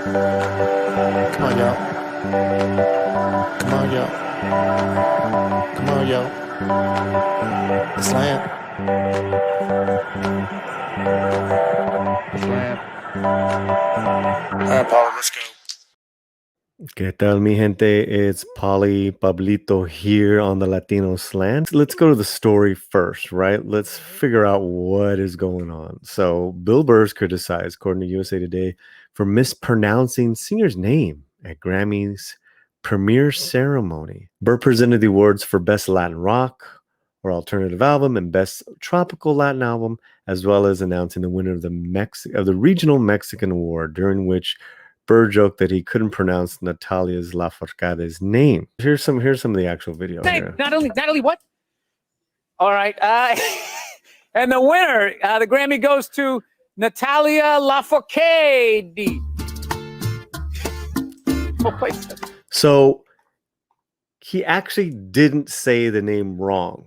Come on, yo. Come on, yo. Come on, yo. The slant. Slant. All right, Paulie, let's go. ¿Qué tal, mi gente? It's Paulie Pablito here on the Latino Slant. Let's go to the story first, right? Let's figure out what is going on. So, Bill Burr is criticized, according to USA Today, for mispronouncing singer's name at Grammy's premiere ceremony. Burr presented the awards for Best Latin Rock or Alternative Album and Best Tropical Latin Album, as well as announcing the winner of the Regional Mexican Award, during which Burr joked that he couldn't pronounce Natalia's Lafourcade's name. Here's some of the actual video. Here. Natalie, what? All right. And the winner, the Grammy goes to Natalia Lafourcade. So he actually didn't say the name wrong.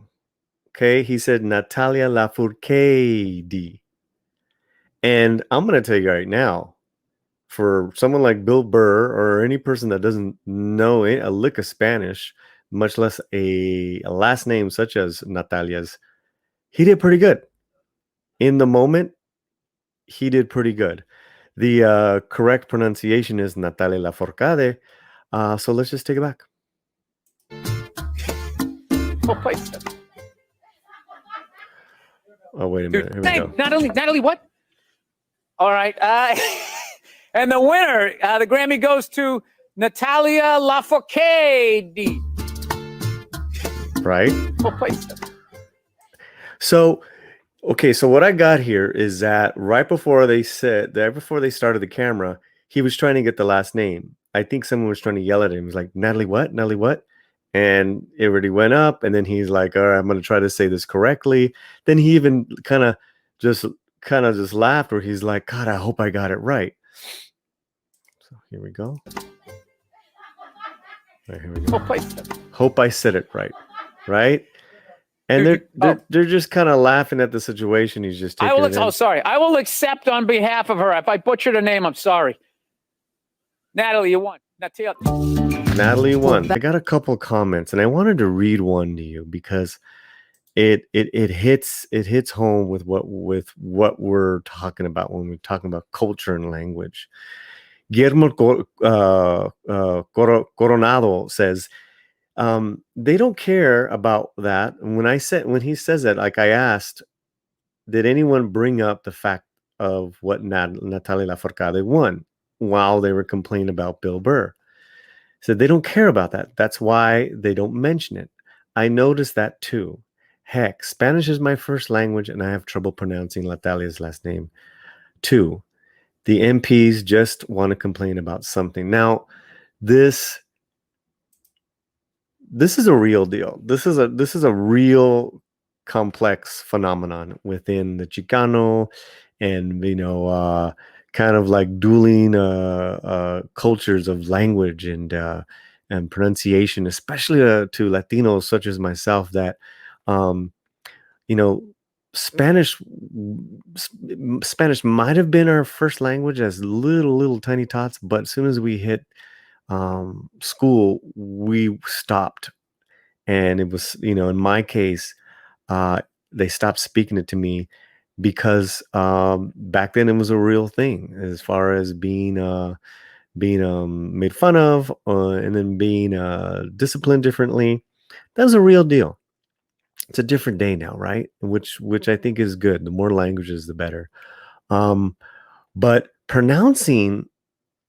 Okay, he said Natalia Lafourcade. And I'm going to tell you right now, for someone like Bill Burr or any person that doesn't know a lick of Spanish, much less a last name such as Natalia's, he did pretty good. In the moment, he did pretty good. The correct pronunciation is Natalia Lafourcade. So let's just take it back. Oh, wait a minute. Here we go. Natalie, what? All right. And the winner, the Grammy goes to Natalia Lafourcade. Right? So, okay, so what I got here is that right before they started the camera, he was trying to get the last name. I think someone was trying to yell at him. He was like, Natalie what? Natalie what? And it already went up, and then he's like, all right, I'm going to try to say this correctly. Then he even kind of just laughed, where he's like, God, I hope I got it right. So here we go. Right, here we go. Hope I said it right. Right? And they're just kind of laughing at the situation. He's just taking it in. Oh, sorry. I will accept on behalf of her. If I butchered her name, I'm sorry. Natalie, you won. Natalie won. I got a couple comments, and I wanted to read one to you because it hits home with what we're talking about when we're talking about culture and language. Guillermo Coronado says, they don't care about that. And when he says that, like, I asked, did anyone bring up the fact of what Natalia Lafourcade won while they were complaining about Bill Burr? Said they don't care about that. That's why they don't mention it. I noticed that too. Heck, Spanish is my first language, and I have trouble pronouncing Natalia's last name too. The MPs just want to complain about something. Now, this is a real deal. This is a real complex phenomenon within the Chicano and, kind of like dueling cultures of language and pronunciation, especially to Latinos such as myself, that Spanish might have been our first language as little tiny tots, but as soon as we hit school, we stopped. And it was, in my case, they stopped speaking it to me because back then it was a real thing, as far as being made fun of and then being disciplined differently. That was a real deal. It's a different day now, right? Which I think is good. The more languages, the better. But pronouncing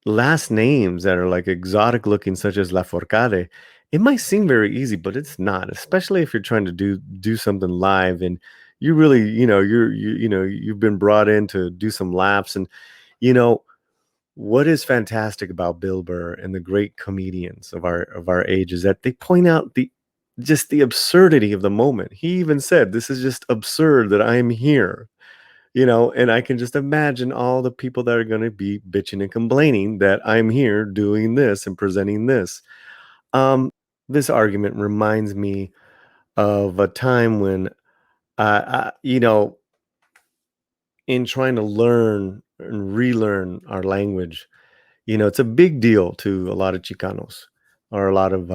last names that are like exotic looking, such as Lafourcade, it might seem very easy, but it's not. Especially if you're trying to do something live, and you really, you've been brought in to do some laps. And what is fantastic about Bill Burr and the great comedians of our age is that they point out the absurdity of the moment. He even said, "This is just absurd that I'm here." And I can just imagine all the people that are going to be bitching and complaining that I'm here doing this and presenting this. This argument reminds me of a time when, in trying to learn and relearn our language, it's a big deal to a lot of Chicanos or a lot of,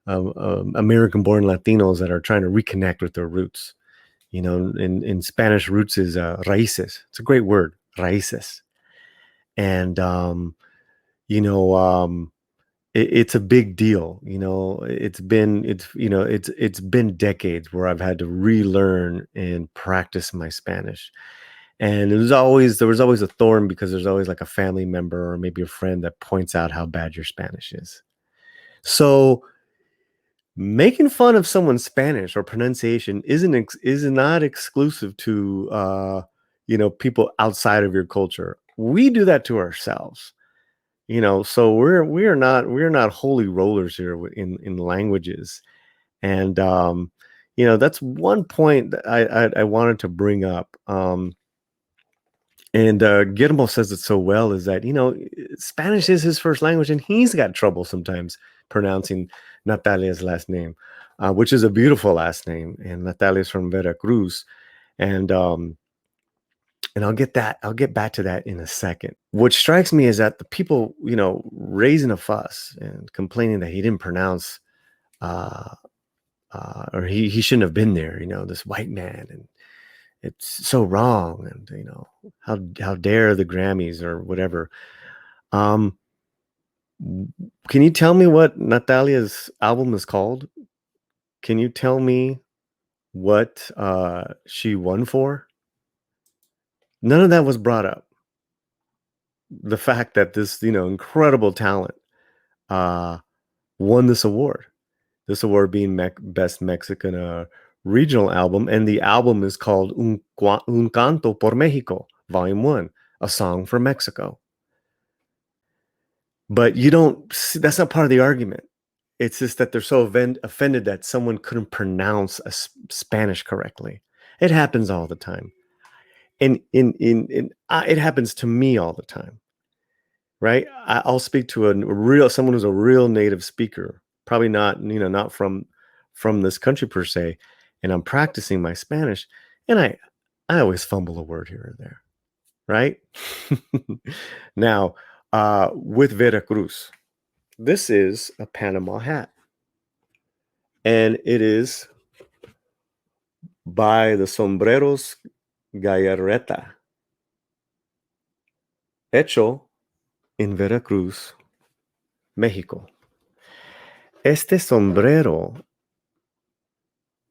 American-born Latinos that are trying to reconnect with their roots. In Spanish, roots is raíces. It's a great word, raíces. And, it's a big deal. It's been decades where I've had to relearn and practice my Spanish. And there was always a thorn because there's always like a family member or maybe a friend that points out how bad your Spanish is. So making fun of someone's Spanish or pronunciation is not exclusive to people outside of your culture. We do that to ourselves. So we're not holy rollers here in languages. And that's one point that I wanted to bring up. And Guillermo says it so well, is that Spanish is his first language, and he's got trouble sometimes pronouncing Natalia's last name, which is a beautiful last name, and Natalia's from Veracruz. And I'll get back to that in a second. What strikes me is that the people, raising a fuss and complaining that he didn't pronounce, or he shouldn't have been there, this white man, and it's so wrong, and how dare the Grammys or whatever. Can you tell me what Natalia's album is called? Can you tell me what she won for? None of that was brought up. The fact that this incredible talent won this award being best Mexican regional album, and the album is called Un Canto por México, Volume 1, a song for Mexico. But that's not part of the argument. It's just that they're so offended that someone couldn't pronounce Spanish correctly. It happens all the time. And it happens to me all the time, right? I'll speak to someone who's a real native speaker, probably not, not from this country per se, and I'm practicing my Spanish, and I always fumble a word here or there, right? Now, with Veracruz, this is a Panama hat, and it is by the Sombreros Gallareta, hecho en Veracruz, México. Este sombrero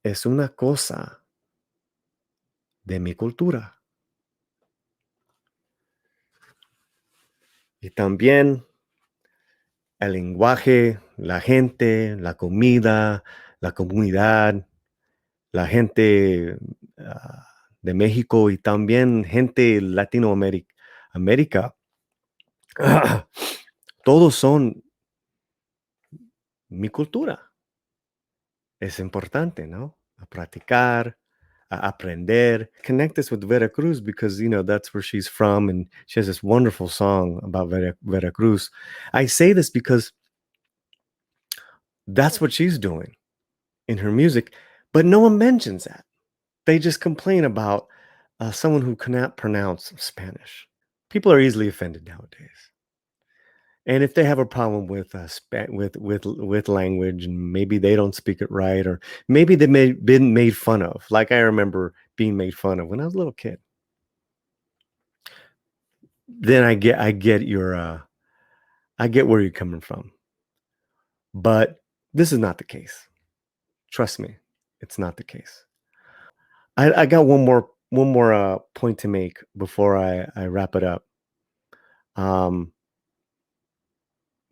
es una cosa de mi cultura. Y también el lenguaje, la gente, la comida, la comunidad, la gente de México y también gente Latinoamérica. Todos son mi cultura. Es importante, ¿no? A practicar, a aprender. Connect this with Veracruz because, that's where she's from, and she has this wonderful song about Veracruz. I say this because that's what she's doing in her music, but no one mentions that. They just complain about someone who cannot pronounce Spanish. People are easily offended nowadays. And if they have a problem with language, and maybe they don't speak it right, or maybe they've been made fun of, like I remember being made fun of when I was a little kid, then I get I get where you're coming from. But this is not the case. Trust me, it's not the case. I got one more point to make before I wrap it up.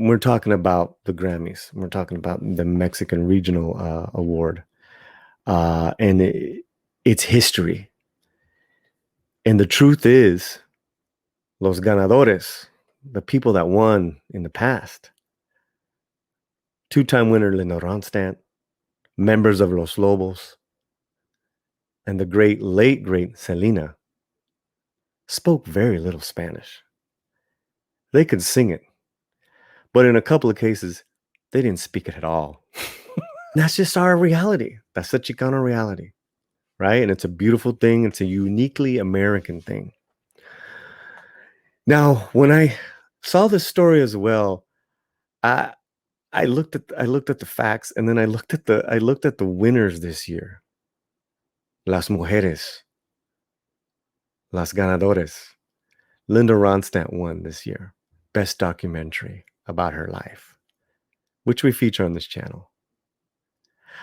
We're talking about the Grammys. We're talking about the Mexican Regional Award, and it's history. And the truth is, los ganadores, the people that won in the past, two-time winner Ronstadt, members of Los Lobos, and the late great Selena, spoke very little Spanish. They could sing it, but in a couple of cases, they didn't speak it at all. That's just our reality. That's the Chicano reality, right? And it's a beautiful thing. It's a uniquely American thing. Now, when I saw this story as well, I looked at the facts, and then I looked at the winners this year. Las mujeres, las ganadores. Linda Ronstadt won this year, best documentary about her life, which we feature on this channel.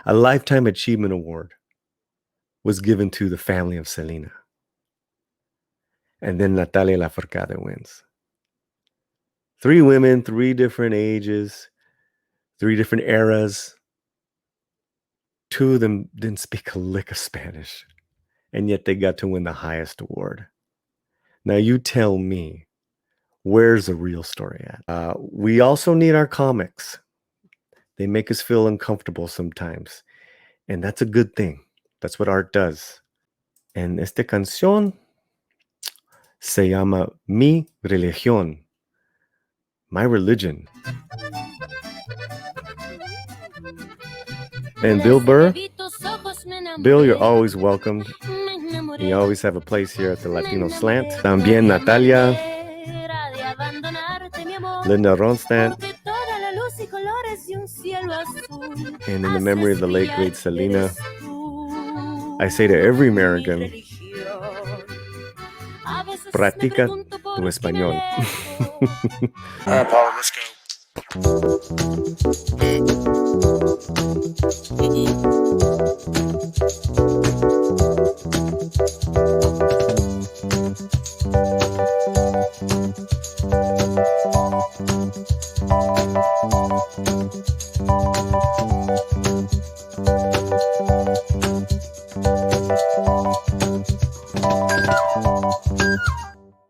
A Lifetime Achievement Award was given to the family of Selena. And then Natalia Lafourcade wins. 3 women, 3 different ages, 3 different eras. 2 of them didn't speak a lick of Spanish, and yet they got to win the highest award. Now you tell me, where's the real story at? We also need our comics. They make us feel uncomfortable sometimes, and that's a good thing. That's what art does. And esta canción se llama Mi Religión, my religion. And Bill Burr, Bill, you're always welcomed. You always have a place here at the Latino Slant. También Natalia, Linda Ronstadt, and in the memory of the late great Selena, I say to every American, practica tu español. Paulie, let's go.